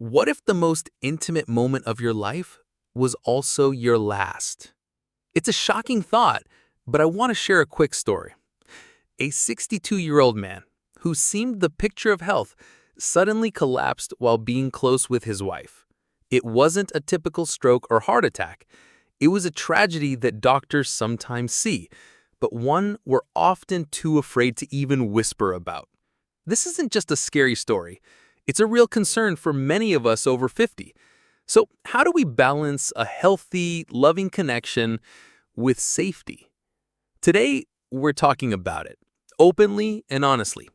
What if the most intimate moment of your life was also your last? It's a shocking thought, but I want to share a quick story. A 62-year-old man who seemed the picture of health suddenly collapsed while being close with his wife. It wasn't a typical stroke or heart attack. It was a tragedy that doctors sometimes see, but one we're often too afraid to even whisper about. This isn't just a scary story. It's a real concern for many of us over 50. So, how do we balance a healthy, loving connection with safety? Today, we're talking about it, openly and honestly.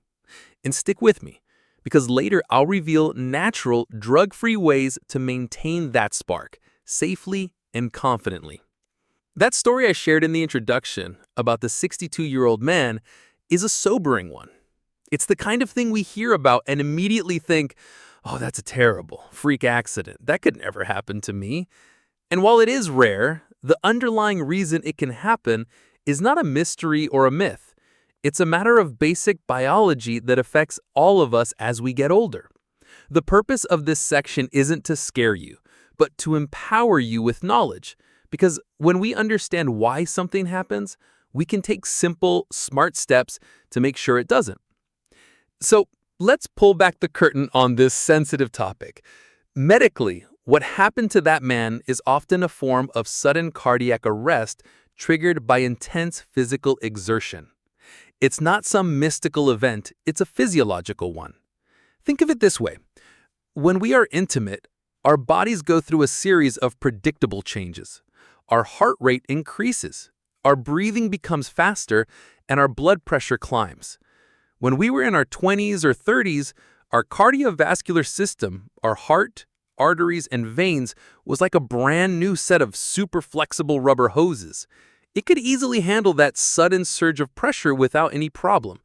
And stick with me, because later I'll reveal natural, drug-free ways to maintain that spark, safely and confidently. That story I shared in the introduction about the 62-year-old man is a sobering one. It's the kind of thing we hear about and immediately think, oh, that's a terrible freak accident. That could never happen to me. And while it is rare, the underlying reason it can happen is not a mystery or a myth. It's a matter of basic biology that affects all of us as we get older. The purpose of this section isn't to scare you, but to empower you with knowledge. Because when we understand why something happens, we can take simple, smart steps to make sure it doesn't. So let's pull back the curtain on this sensitive topic. Medically, what happened to that man is often a form of sudden cardiac arrest triggered by intense physical exertion. It's not some mystical event, it's a physiological one. Think of it this way. When we are intimate, our bodies go through a series of predictable changes. Our heart rate increases, our breathing becomes faster, and our blood pressure climbs. When we were in our 20s or 30s, our cardiovascular system, our heart, arteries, and veins was like a brand new set of super flexible rubber hoses. It could easily handle that sudden surge of pressure without any problem.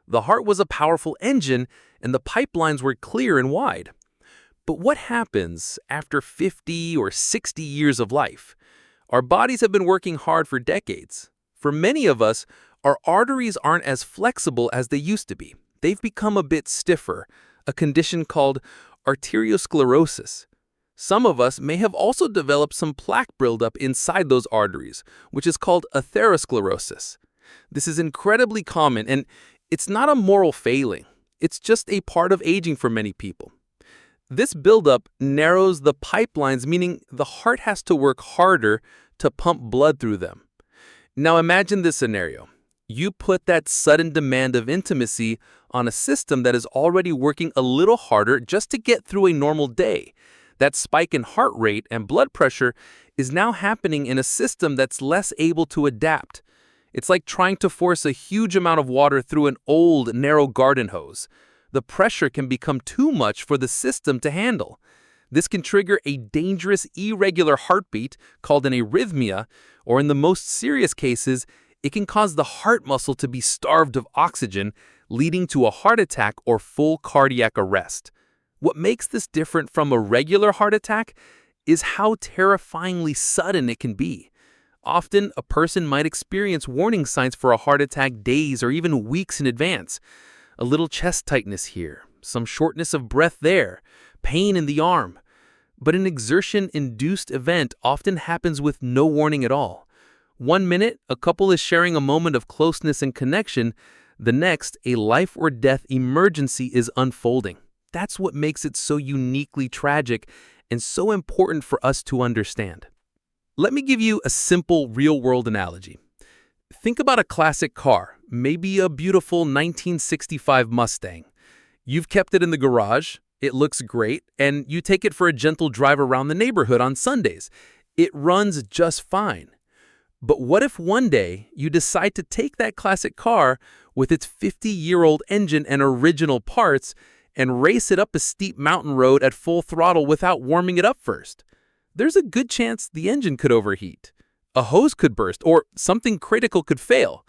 The heart was a powerful engine, and the pipelines were clear and wide. But what happens after 50 or 60 years of life? Our bodies have been working hard for decades. For many of us, our arteries aren't as flexible as they used to be. They've become a bit stiffer, a condition called arteriosclerosis. Some of us may have also developed some plaque buildup inside those arteries, which is called atherosclerosis. This is incredibly common, and it's not a moral failing. It's just a part of aging for many people. This buildup narrows the pipelines, meaning the heart has to work harder to pump blood through them. Now imagine this scenario. You put that sudden demand of intimacy on a system that is already working a little harder just to get through a normal day. That spike in heart rate and blood pressure is now happening in a system that's less able to adapt. It's like trying to force a huge amount of water through an old, narrow garden hose. The pressure can become too much for the system to handle. This can trigger a dangerous irregular heartbeat called an arrhythmia, or in the most serious cases, it can cause the heart muscle to be starved of oxygen, leading to a heart attack or full cardiac arrest. What makes this different from a regular heart attack is how terrifyingly sudden it can be. Often, a person might experience warning signs for a heart attack days or even weeks in advance. A little chest tightness here, some shortness of breath there, pain in the arm. But an exertion-induced event often happens with no warning at all. One minute, a couple is sharing a moment of closeness and connection. The next, a life or death emergency is unfolding. That's what makes it so uniquely tragic and so important for us to understand. Let me give you a simple real-world analogy. Think about a classic car, maybe a beautiful 1965 Mustang. You've kept it in the garage, it looks great, and you take it for a gentle drive around the neighborhood on Sundays. It runs just fine. But what if one day you decide to take that classic car with its 50-year-old engine and original parts and race it up a steep mountain road at full throttle without warming it up first? There's a good chance the engine could overheat. A hose could burst, or something critical could fail.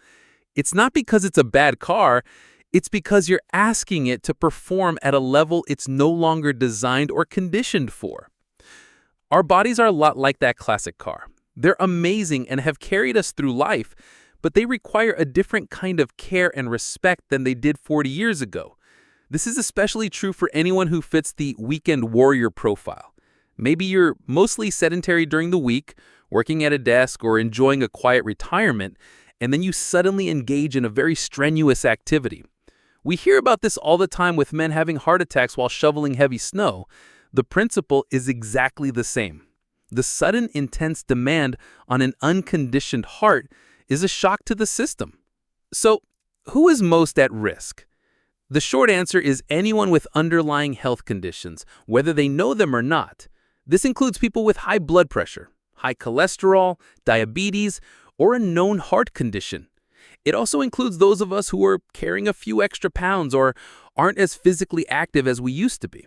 It's not because it's a bad car, it's because you're asking it to perform at a level it's no longer designed or conditioned for. Our bodies are a lot like that classic car. They're amazing and have carried us through life, but they require a different kind of care and respect than they did 40 years ago. This is especially true for anyone who fits the weekend warrior profile. Maybe you're mostly sedentary during the week, working at a desk or enjoying a quiet retirement, and then you suddenly engage in a very strenuous activity. We hear about this all the time with men having heart attacks while shoveling heavy snow. The principle is exactly the same. The sudden, intense demand on an unconditioned heart is a shock to the system. So, who is most at risk? The short answer is anyone with underlying health conditions, whether they know them or not. This includes people with high blood pressure, high cholesterol, diabetes, or a known heart condition. It also includes those of us who are carrying a few extra pounds or aren't as physically active as we used to be.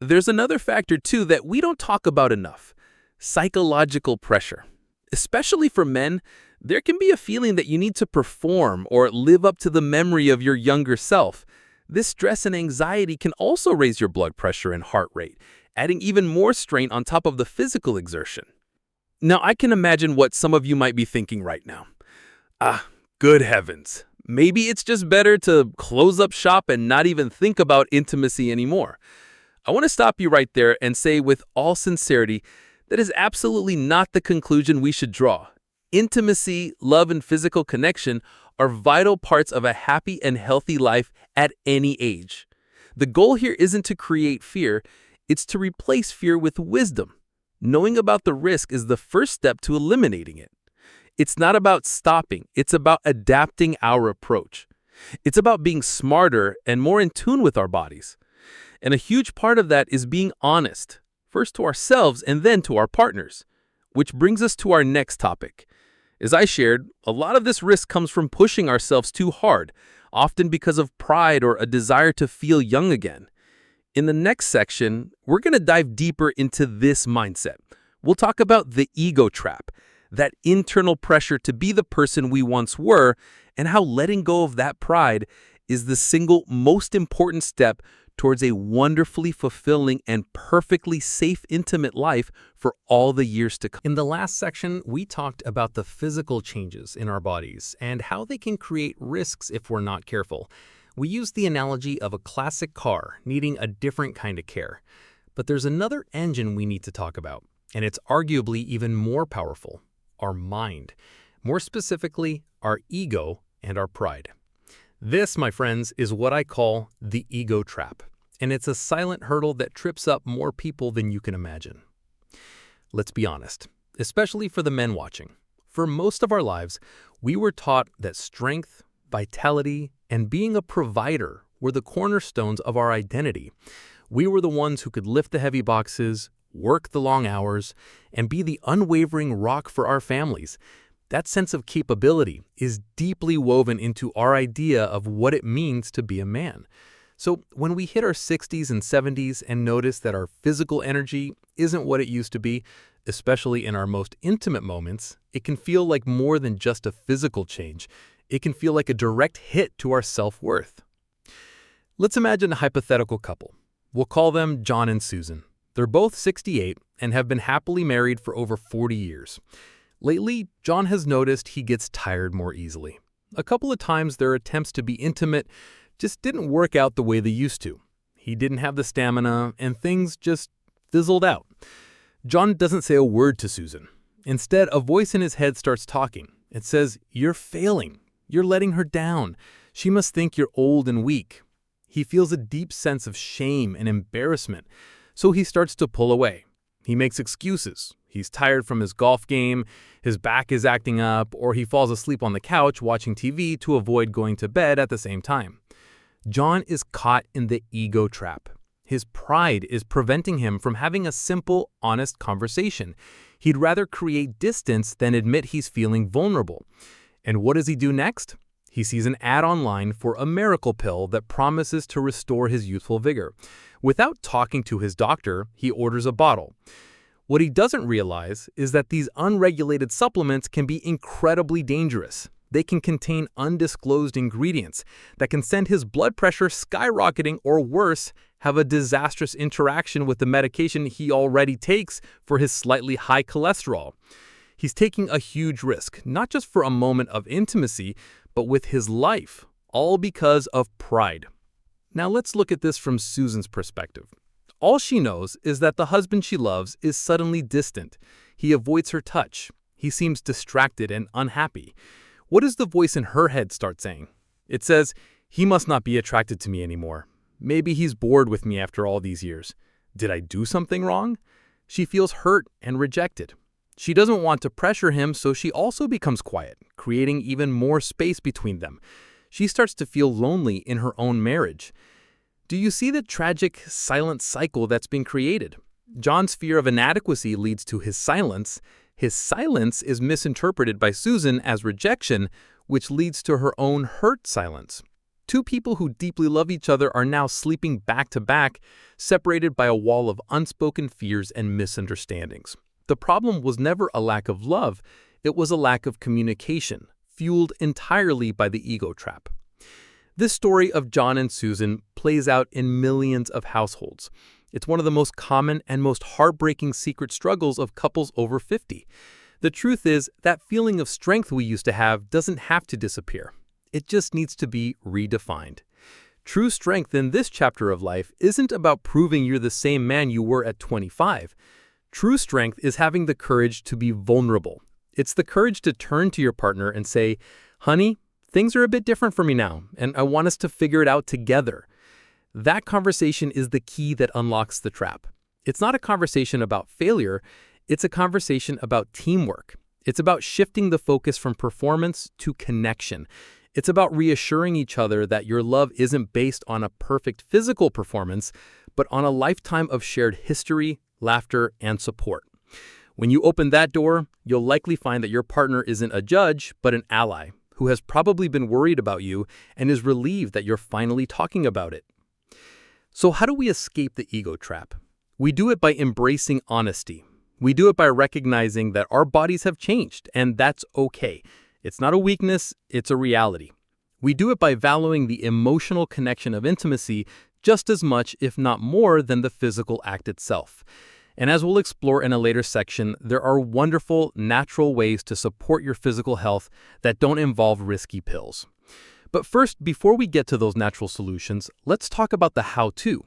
There's another factor, too, that we don't talk about enough: psychological pressure. Especially for men, there can be a feeling that you need to perform or live up to the memory of your younger self. This stress and anxiety can also raise your blood pressure and heart rate, adding even more strain on top of the physical exertion. Now, I can imagine what some of you might be thinking right now. Good heavens. Maybe it's just better to close up shop and not even think about intimacy anymore. I want to stop you right there and say with all sincerity, that is absolutely not the conclusion we should draw. Intimacy, love, and physical connection are vital parts of a happy and healthy life at any age. The goal here isn't to create fear, it's to replace fear with wisdom. Knowing about the risk is the first step to eliminating it. It's not about stopping, it's about adapting our approach. It's about being smarter and more in tune with our bodies. And a huge part of that is being honest, first to ourselves and then to our partners. Which brings us to our next topic. As I shared, a lot of this risk comes from pushing ourselves too hard, often because of pride or a desire to feel young again. In the next section, we're going to dive deeper into this mindset. We'll talk about the ego trap, that internal pressure to be the person we once were, and how letting go of that pride is the single most important step towards a wonderfully fulfilling and perfectly safe, intimate life for all the years to come. In the last section, we talked about the physical changes in our bodies and how they can create risks if we're not careful. We used the analogy of a classic car needing a different kind of care. But there's another engine we need to talk about, and it's arguably even more powerful: our mind. More specifically, our ego and our pride. This, my friends, is what I call the ego trap, and it's a silent hurdle that trips up more people than you can imagine. Let's be honest, especially for the men watching. For most of our lives, we were taught that strength, vitality, and being a provider were the cornerstones of our identity. We were the ones who could lift the heavy boxes, work the long hours, and be the unwavering rock for our families. That sense of capability is deeply woven into our idea of what it means to be a man. So when we hit our 60s and 70s and notice that our physical energy isn't what it used to be, especially in our most intimate moments, it can feel like more than just a physical change. It can feel like a direct hit to our self-worth. Let's imagine a hypothetical couple. We'll call them John and Susan. They're both 68 and have been happily married for over 40 years. Lately, John has noticed he gets tired more easily. A couple of times their attempts to be intimate just didn't work out the way they used to. He didn't have the stamina, and things just fizzled out. John doesn't say a word to Susan. Instead, a voice in his head starts talking. It says, "You're failing. You're letting her down. She must think you're old and weak." He feels a deep sense of shame and embarrassment, so he starts to pull away. He makes excuses. He's tired from his golf game, his back is acting up, or he falls asleep on the couch watching TV to avoid going to bed at the same time. John is caught in the ego trap. His pride is preventing him from having a simple, honest conversation. He'd rather create distance than admit he's feeling vulnerable. And what does he do next? He sees an ad online for a miracle pill that promises to restore his youthful vigor. Without talking to his doctor, he orders a bottle. What he doesn't realize is that these unregulated supplements can be incredibly dangerous. They can contain undisclosed ingredients that can send his blood pressure skyrocketing, or worse, have a disastrous interaction with the medication he already takes for his slightly high cholesterol. He's taking a huge risk, not just for a moment of intimacy, but with his life, all because of pride. Now let's look at this from Susan's perspective. All she knows is that the husband she loves is suddenly distant. He avoids her touch. He seems distracted and unhappy. What does the voice in her head start saying? It says, he must not be attracted to me anymore. Maybe he's bored with me after all these years. Did I do something wrong? She feels hurt and rejected. She doesn't want to pressure him, so she also becomes quiet, creating even more space between them. She starts to feel lonely in her own marriage. Do you see the tragic, silent cycle that's been created? John's fear of inadequacy leads to his silence. His silence is misinterpreted by Susan as rejection, which leads to her own hurt silence. Two people who deeply love each other are now sleeping back to back, separated by a wall of unspoken fears and misunderstandings. The problem was never a lack of love, it was a lack of communication, fueled entirely by the ego trap. This story of John and Susan plays out in millions of households. It's one of the most common and most heartbreaking secret struggles of couples over 50. The truth is, that feeling of strength we used to have doesn't have to disappear. It just needs to be redefined. True strength in this chapter of life isn't about proving you're the same man you were at 25. True strength is having the courage to be vulnerable. It's the courage to turn to your partner and say, honey, things are a bit different for me now, and I want us to figure it out together. That conversation is the key that unlocks the trap. It's not a conversation about failure, it's a conversation about teamwork. It's about shifting the focus from performance to connection. It's about reassuring each other that your love isn't based on a perfect physical performance, but on a lifetime of shared history, laughter, and support. When you open that door, you'll likely find that your partner isn't a judge, but an ally who has probably been worried about you and is relieved that you're finally talking about it. So how do we escape the ego trap? We do it by embracing honesty. We do it by recognizing that our bodies have changed, and that's okay. It's not a weakness, it's a reality. We do it by valuing the emotional connection of intimacy just as much, if not more, than the physical act itself. And as we'll explore in a later section, there are wonderful, natural ways to support your physical health that don't involve risky pills. But first, before we get to those natural solutions, let's talk about the how-to.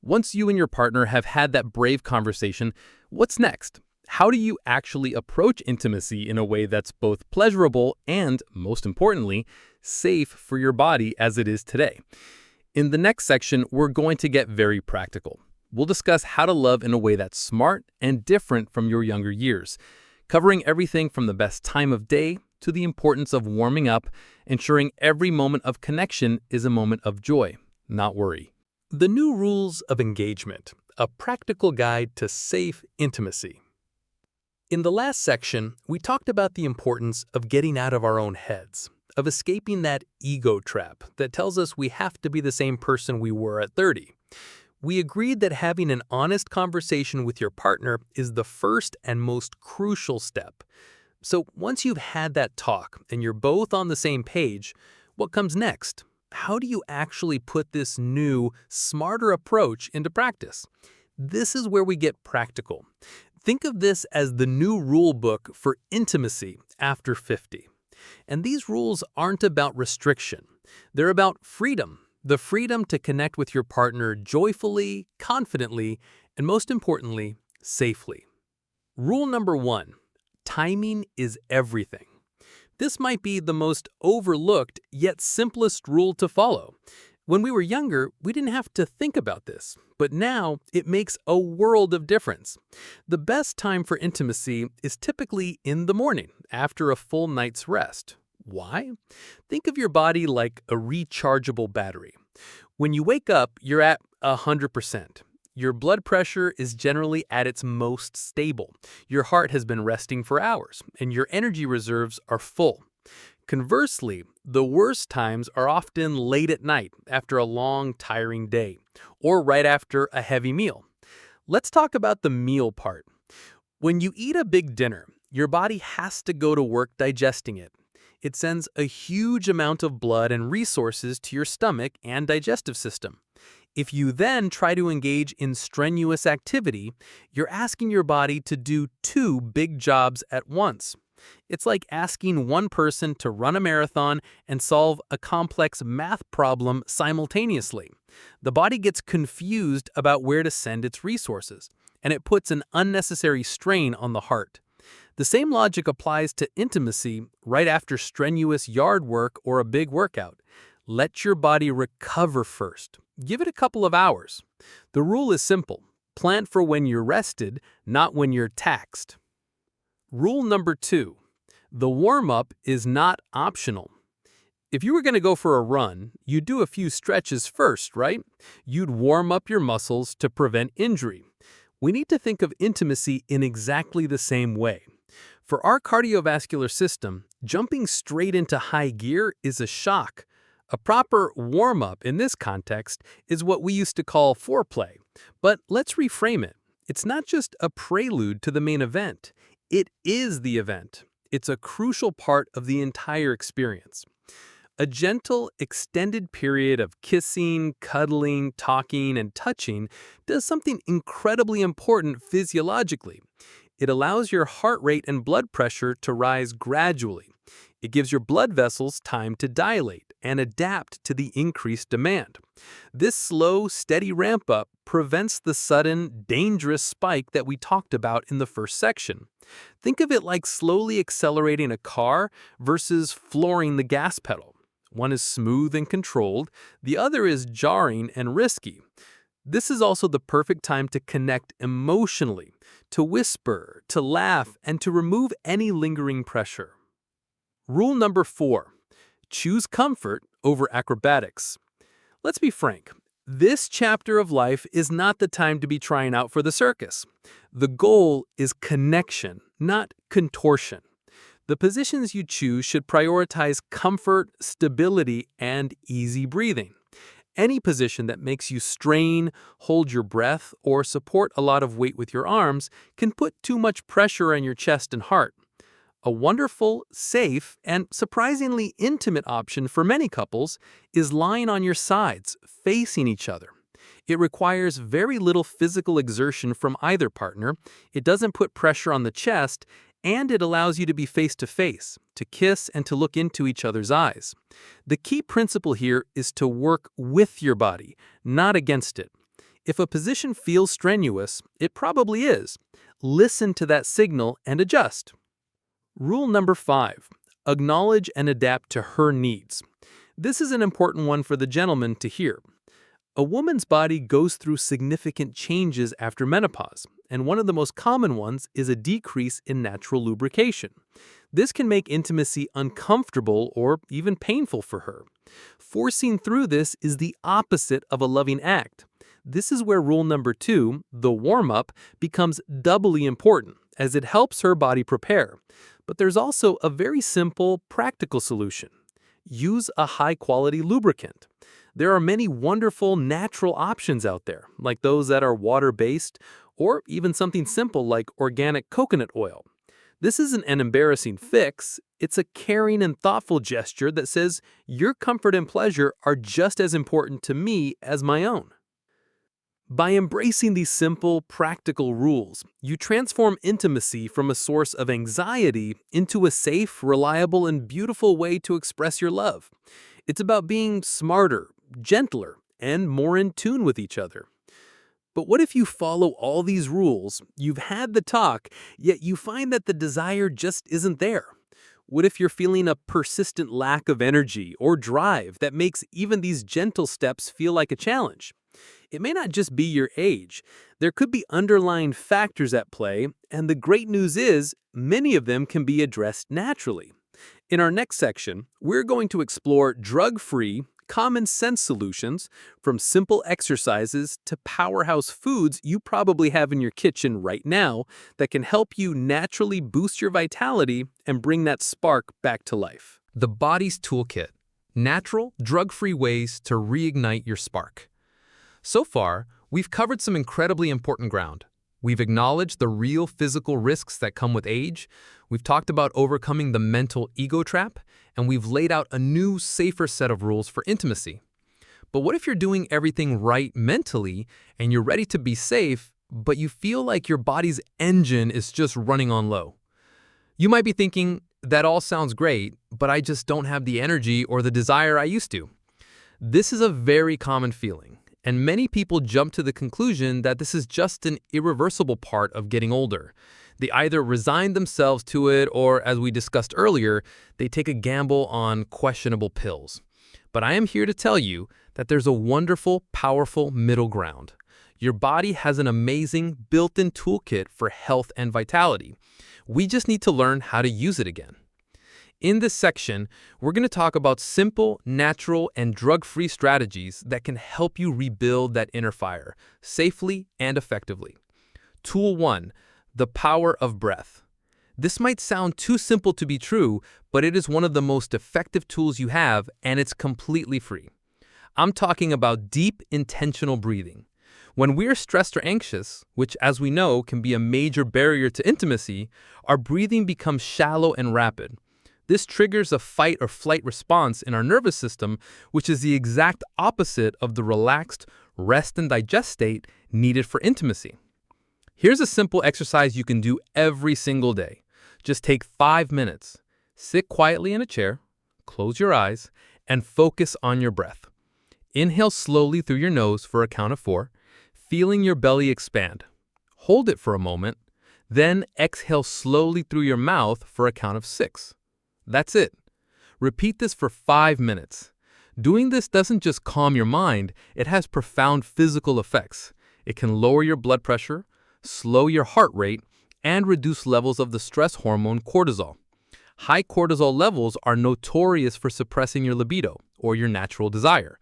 Once you and your partner have had that brave conversation, what's next? How do you actually approach intimacy in a way that's both pleasurable and, most importantly, safe for your body as it is today? In the next section, we're going to get very practical. We'll discuss how to love in a way that's smart and different from your younger years, covering everything from the best time of day to the importance of warming up, ensuring every moment of connection is a moment of joy, not worry. The new rules of engagement, a practical guide to safe intimacy. In the last section, we talked about the importance of getting out of our own heads, of escaping that ego trap that tells us we have to be the same person we were at 30. We agreed that having an honest conversation with your partner is the first and most crucial step. So once you've had that talk and you're both on the same page, what comes next? How do you actually put this new, smarter approach into practice? This is where we get practical. Think of this as the new rule book for intimacy after 50. And these rules aren't about restriction. They're about freedom. The freedom to connect with your partner joyfully, confidently, and most importantly, safely. Rule number 1, timing is everything. This might be the most overlooked yet simplest rule to follow. When we were younger, we didn't have to think about this, but now it makes a world of difference. The best time for intimacy is typically in the morning, after a full night's rest. Why? Think of your body like a rechargeable battery. When you wake up, you're at 100%. Your blood pressure is generally at its most stable. Your heart has been resting for hours, and your energy reserves are full. Conversely, the worst times are often late at night after a long, tiring day, or right after a heavy meal. Let's talk about the meal part. When you eat a big dinner, your body has to go to work digesting it. It sends a huge amount of blood and resources to your stomach and digestive system. If you then try to engage in strenuous activity, you're asking your body to do two big jobs at once. It's like asking one person to run a marathon and solve a complex math problem simultaneously. The body gets confused about where to send its resources, and it puts an unnecessary strain on the heart. The same logic applies to intimacy right after strenuous yard work or a big workout. Let your body recover first. Give it a couple of hours. The rule is simple. Plan for when you're rested, not when you're taxed. Rule number 2. The warm-up is not optional. If you were going to go for a run, you'd do a few stretches first, right? You'd warm up your muscles to prevent injury. We need to think of intimacy in exactly the same way. For our cardiovascular system, jumping straight into high gear is a shock. A proper warm-up in this context is what we used to call foreplay. But let's reframe it. It's not just a prelude to the main event. It is the event. It's a crucial part of the entire experience. A gentle, extended period of kissing, cuddling, talking, and touching does something incredibly important physiologically. It allows your heart rate and blood pressure to rise gradually. It gives your blood vessels time to dilate and adapt to the increased demand. This slow, steady ramp-up prevents the sudden, dangerous spike that we talked about in the first section. Think of it like slowly accelerating a car versus flooring the gas pedal. One is smooth and controlled, the other is jarring and risky. This is also the perfect time to connect emotionally, to whisper, to laugh, and to remove any lingering pressure. Rule number 4. Choose comfort over acrobatics. Let's be frank. This chapter of life is not the time to be trying out for the circus. The goal is connection, not contortion. The positions you choose should prioritize comfort, stability, and easy breathing. Any position that makes you strain, hold your breath, or support a lot of weight with your arms can put too much pressure on your chest and heart. A wonderful, safe, and surprisingly intimate option for many couples is lying on your sides, facing each other. It requires very little physical exertion from either partner, it doesn't put pressure on the chest, and it allows you to be face-to-face, to kiss and to look into each other's eyes. The key principle here is to work with your body, not against it. If a position feels strenuous, it probably is. Listen to that signal and adjust. Rule number 5. Acknowledge and adapt to her needs. This is an important one for the gentleman to hear. A woman's body goes through significant changes after menopause, and one of the most common ones is a decrease in natural lubrication. This can make intimacy uncomfortable or even painful for her. Forcing through this is the opposite of a loving act. This is where rule number 2, the warm-up, becomes doubly important, as it helps her body prepare. But there's also a very simple, practical solution. Use a high-quality lubricant. There are many wonderful natural options out there, like those that are water-based, or even something simple like organic coconut oil. This isn't an embarrassing fix, it's a caring and thoughtful gesture that says your comfort and pleasure are just as important to me as my own. By embracing these simple, practical rules, you transform intimacy from a source of anxiety into a safe, reliable, and beautiful way to express your love. It's about being smarter, gentler, and more in tune with each other. But what if you follow all these rules, you've had the talk, yet you find that the desire just isn't there? What if you're feeling a persistent lack of energy or drive that makes even these gentle steps feel like a challenge? It may not just be your age. There could be underlying factors at play, and the great news is many of them can be addressed naturally. In our next section, we're going to explore drug-free, common-sense solutions, from simple exercises to powerhouse foods you probably have in your kitchen right now that can help you naturally boost your vitality and bring that spark back to life. The Body's Toolkit: Natural, drug-free ways to reignite your spark. So far, we've covered some incredibly important ground. We've acknowledged the real physical risks that come with age, we've talked about overcoming the mental ego trap, and we've laid out a new, safer set of rules for intimacy. But what if you're doing everything right mentally and you're ready to be safe, but you feel like your body's engine is just running on low? You might be thinking, that all sounds great, but I just don't have the energy or the desire I used to. This is a very common feeling, and many people jump to the conclusion that this is just an irreversible part of getting older. They either resign themselves to it or, as we discussed earlier, they take a gamble on questionable pills. But I am here to tell you that there's a wonderful, powerful middle ground. Your body has an amazing built-in toolkit for health and vitality. We just need to learn how to use it again. In this section, we're going to talk about simple, natural, and drug-free strategies that can help you rebuild that inner fire safely and effectively. Tool 1, the power of breath. This might sound too simple to be true, but it is one of the most effective tools you have, and it's completely free. I'm talking about deep, intentional breathing. When we're stressed or anxious, which as we know can be a major barrier to intimacy, our breathing becomes shallow and rapid. This triggers a fight or flight response in our nervous system, which is the exact opposite of the relaxed, rest and digest state needed for intimacy. Here's a simple exercise you can do every single day. Just take 5 minutes. Sit quietly in a chair, close your eyes, and focus on your breath. Inhale slowly through your nose for a count of 4, feeling your belly expand. Hold it for a moment, then exhale slowly through your mouth for a count of 6. That's it. Repeat this for 5 minutes. Doing this doesn't just calm your mind, it has profound physical effects. It can lower your blood pressure, slow your heart rate, and reduce levels of the stress hormone cortisol. High cortisol levels are notorious for suppressing your libido, or your natural desire.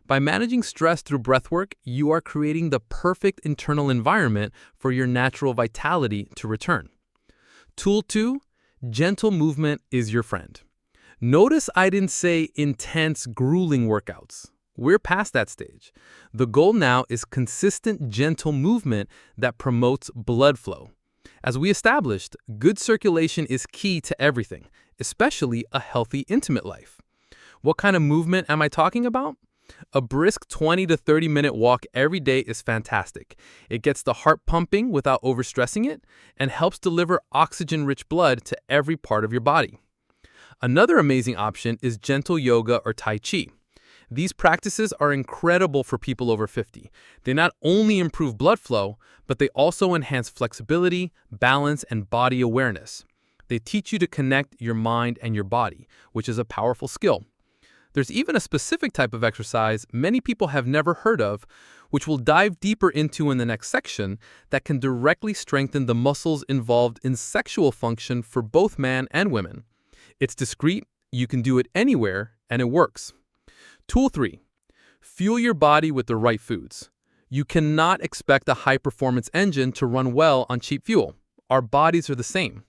By managing stress through breathwork, you are creating the perfect internal environment for your natural vitality to return. Tool 2, gentle movement is your friend. Notice I didn't say intense, grueling workouts. We're past that stage. The goal now is consistent, gentle movement that promotes blood flow. As we established, good circulation is key to everything, especially a healthy, intimate life. What kind of movement am I talking about? A brisk 20 to 30 minute walk every day is fantastic. It gets the heart pumping without overstressing it and helps deliver oxygen-rich blood to every part of your body. Another amazing option is gentle yoga or Tai Chi. These practices are incredible for people over 50. They not only improve blood flow, but they also enhance flexibility, balance, and body awareness. They teach you to connect your mind and your body, which is a powerful skill. There's even a specific type of exercise many people have never heard of, which we'll dive deeper into in the next section, that can directly strengthen the muscles involved in sexual function for both men and women. It's discreet, you can do it anywhere, and it works. Tool 3, fuel your body with the right foods. You cannot expect a high-performance engine to run well on cheap fuel. Our bodies are the same.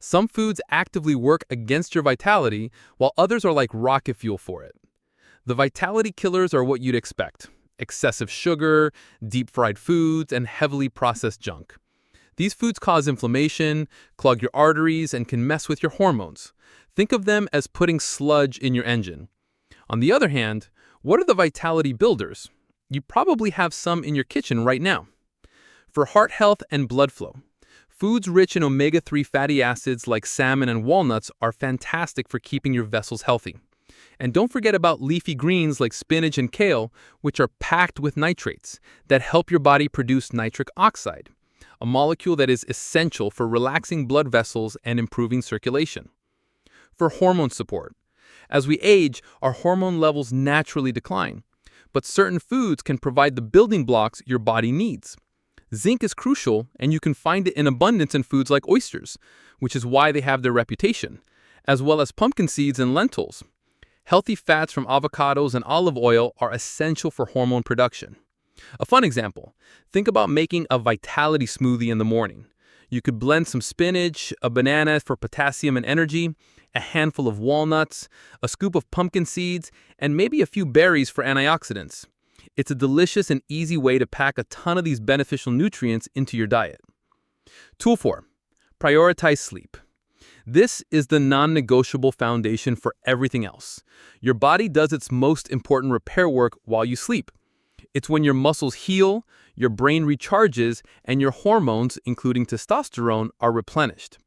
Some foods actively work against your vitality, while others are like rocket fuel for it. The vitality killers are what you'd expect: excessive sugar, deep-fried foods, and heavily processed junk. These foods cause inflammation, clog your arteries, and can mess with your hormones. Think of them as putting sludge in your engine. On the other hand, what are the vitality builders? You probably have some in your kitchen right now. For heart health and blood flow, foods rich in omega-3 fatty acids like salmon and walnuts are fantastic for keeping your vessels healthy. And don't forget about leafy greens like spinach and kale, which are packed with nitrates that help your body produce nitric oxide, a molecule that is essential for relaxing blood vessels and improving circulation. For hormone support, as we age, our hormone levels naturally decline, but certain foods can provide the building blocks your body needs. Zinc is crucial, and you can find it in abundance in foods like oysters, which is why they have their reputation, as well as pumpkin seeds and lentils. Healthy fats from avocados and olive oil are essential for hormone production. A fun example, think about making a vitality smoothie in the morning. You could blend some spinach, a banana for potassium and energy, a handful of walnuts, a scoop of pumpkin seeds, and maybe a few berries for antioxidants. It's a delicious and easy way to pack a ton of these beneficial nutrients into your diet. Tool 4, prioritize sleep. This is the non-negotiable foundation for everything else. Your body does its most important repair work while you sleep. It's when your muscles heal, your brain recharges, and your hormones, including testosterone, are replenished.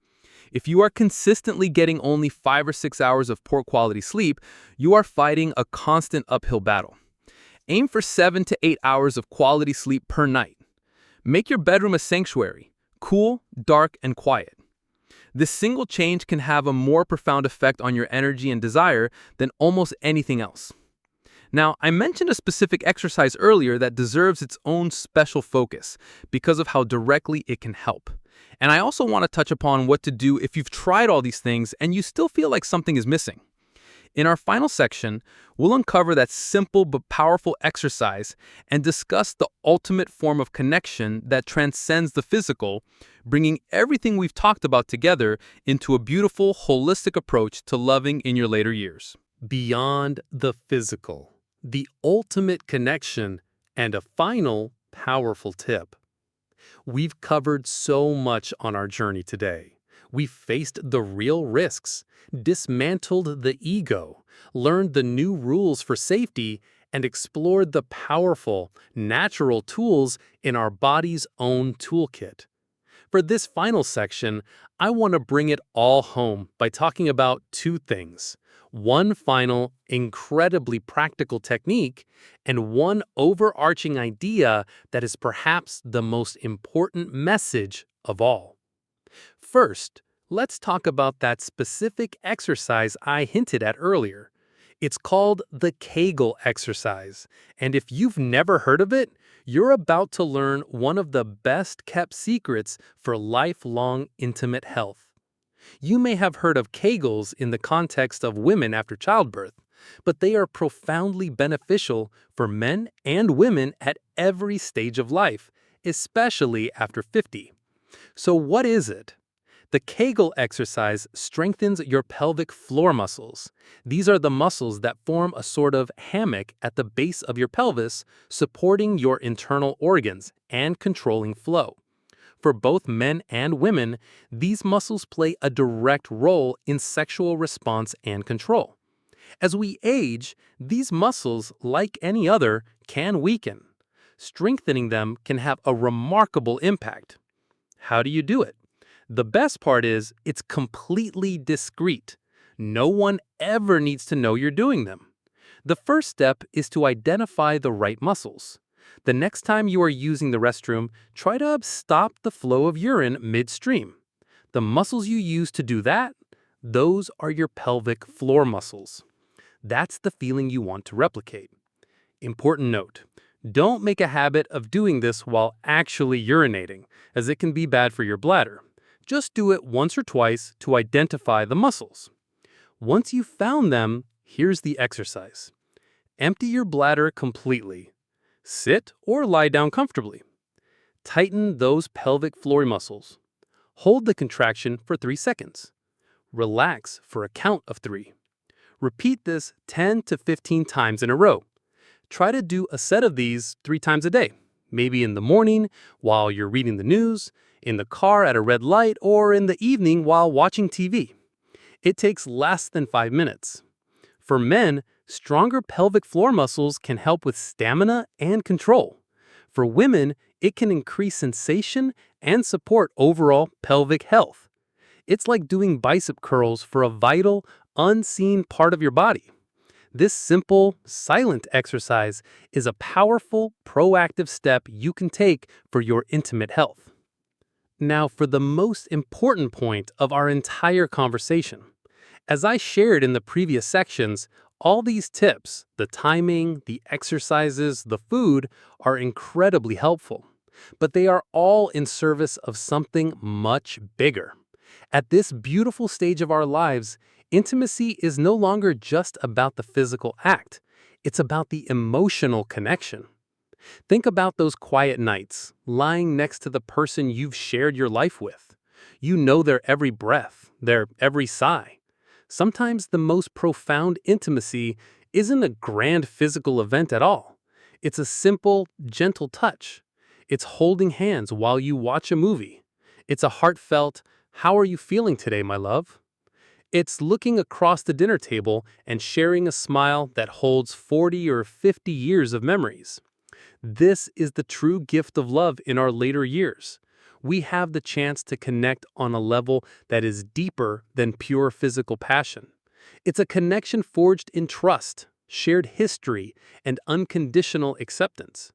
If you are consistently getting only 5 or 6 hours of poor quality sleep, you are fighting a constant uphill battle. Aim for 7 to 8 hours of quality sleep per night. Make your bedroom a sanctuary, cool, dark, and quiet. This single change can have a more profound effect on your energy and desire than almost anything else. Now, I mentioned a specific exercise earlier that deserves its own special focus because of how directly it can help. And I also want to touch upon what to do if you've tried all these things and you still feel like something is missing. In our final section, we'll uncover that simple but powerful exercise and discuss the ultimate form of connection that transcends the physical, bringing everything we've talked about together into a beautiful, holistic approach to loving in your later years. Beyond the physical, the ultimate connection, and a final, powerful tip. We've covered so much on our journey today. We've faced the real risks, dismantled the ego, learned the new rules for safety, and explored the powerful, natural tools in our body's own toolkit. For this final section, I want to bring it all home by talking about two things. One final, incredibly practical technique, and one overarching idea that is perhaps the most important message of all. First, let's talk about that specific exercise I hinted at earlier. It's called the Kegel exercise, and if you've never heard of it, you're about to learn one of the best-kept secrets for lifelong intimate health. You may have heard of Kegels in the context of women after childbirth, but they are profoundly beneficial for men and women at every stage of life, especially after 50. So what is it? The Kegel exercise strengthens your pelvic floor muscles. These are the muscles that form a sort of hammock at the base of your pelvis, supporting your internal organs and controlling flow. For both men and women, these muscles play a direct role in sexual response and control. As we age, these muscles, like any other, can weaken. Strengthening them can have a remarkable impact. How do you do it? The best part is it's completely discreet. No one ever needs to know you're doing them. The first step is to identify the right muscles. The next time you are using the restroom, try to stop the flow of urine midstream. The muscles you use to do that, those are your pelvic floor muscles. That's the feeling you want to replicate. Important note. Don't make a habit of doing this while actually urinating, as it can be bad for your bladder. Just do it once or twice to identify the muscles. Once you've found them, here's the exercise. Empty your bladder completely. Sit or lie down comfortably. Tighten those pelvic floor muscles. Hold the contraction for 3 seconds. Relax for a count of 3. Repeat this 10 to 15 times in a row. Try to do a set of these 3 times a day, maybe in the morning while you're reading the news, in the car at a red light, or in the evening while watching TV. It takes less than 5 minutes. For men, stronger pelvic floor muscles can help with stamina and control. For women, it can increase sensation and support overall pelvic health. It's like doing bicep curls for a vital, unseen part of your body. This simple, silent exercise is a powerful, proactive step you can take for your intimate health. Now, for the most important point of our entire conversation. As I shared in the previous sections, all these tips, the timing, the exercises, the food, are incredibly helpful. But they are all in service of something much bigger. At this beautiful stage of our lives, intimacy is no longer just about the physical act. It's about the emotional connection. Think about those quiet nights, lying next to the person you've shared your life with. You know their every breath, their every sigh. Sometimes the most profound intimacy isn't a grand physical event at all. It's a simple, gentle touch. It's holding hands while you watch a movie. It's a heartfelt, "How are you feeling today, my love?" It's looking across the dinner table and sharing a smile that holds 40 or 50 years of memories. This is the true gift of love in our later years. we have the chance to connect on a level that is deeper than pure physical passion. It's a connection forged in trust, shared history, and unconditional acceptance.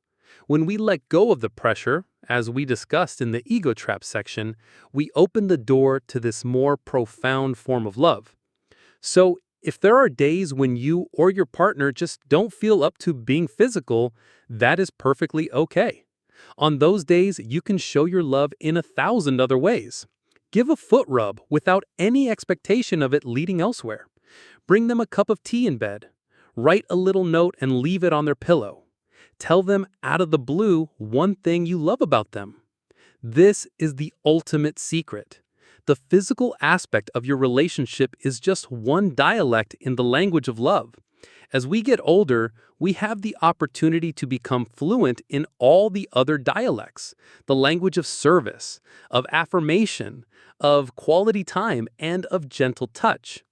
When we let go of the pressure, as we discussed in the ego trap section, we open the door to this more profound form of love. So, if there are days when you or your partner just don't feel up to being physical, that is perfectly okay. On those days, you can show your love in 1,000 other ways. Give a foot rub without any expectation of it leading elsewhere. Bring them a cup of tea in bed. Write a little note and leave it on their pillow. Tell them out of the blue one thing you love about them. This is the ultimate secret. The physical aspect of your relationship is just one dialect in the language of love. As we get older, we have the opportunity to become fluent in all the other dialects, the language of service, of affirmation, of quality time, and of gentle touch.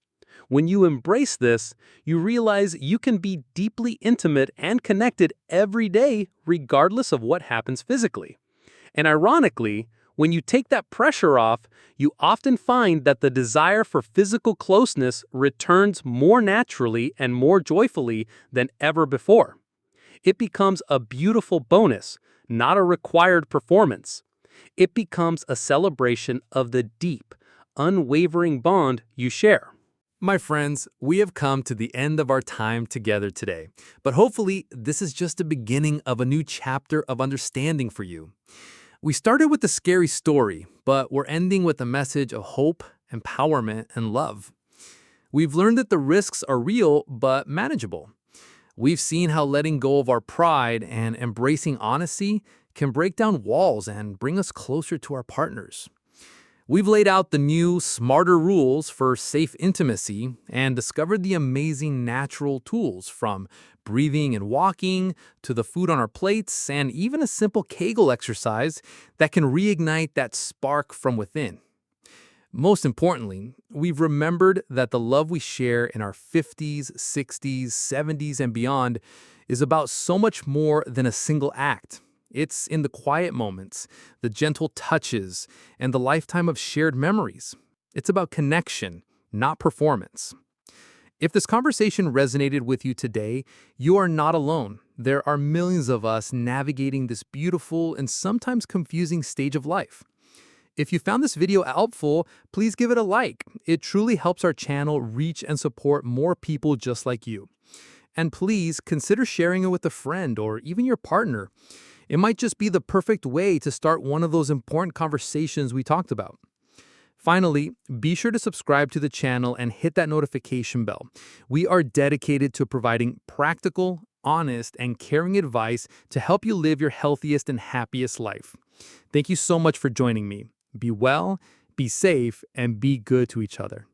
When you embrace this, you realize you can be deeply intimate and connected every day, regardless of what happens physically. And ironically, when you take that pressure off, you often find that the desire for physical closeness returns more naturally and more joyfully than ever before. It becomes a beautiful bonus, not a required performance. It becomes a celebration of the deep, unwavering bond you share. My friends, we have come to the end of our time together today, but hopefully this is just the beginning of a new chapter of understanding for you. We started with a scary story, but we're ending with a message of hope, empowerment, and love. We've learned that the risks are real, but manageable. We've seen how letting go of our pride and embracing honesty can break down walls and bring us closer to our partners. We've laid out the new, smarter rules for safe intimacy and discovered the amazing natural tools from breathing and walking to the food on our plates and even a simple Kegel exercise that can reignite that spark from within. Most importantly, we've remembered that the love we share in our 50s, 60s, 70s, and beyond is about so much more than a single act. It's in the quiet moments, the gentle touches, and the lifetime of shared memories. It's about connection, not performance. If this conversation resonated with you today, you are not alone. There are millions of us navigating this beautiful and sometimes confusing stage of life. If you found this video helpful, please give it a like. It truly helps our channel reach and support more people just like you. And please consider sharing it with a friend or even your partner. It might just be the perfect way to start one of those important conversations we talked about. Finally, be sure to subscribe to the channel and hit that notification bell. We are dedicated to providing practical, honest, and caring advice to help you live your healthiest and happiest life. Thank you so much for joining me. Be well, be safe, and be good to each other.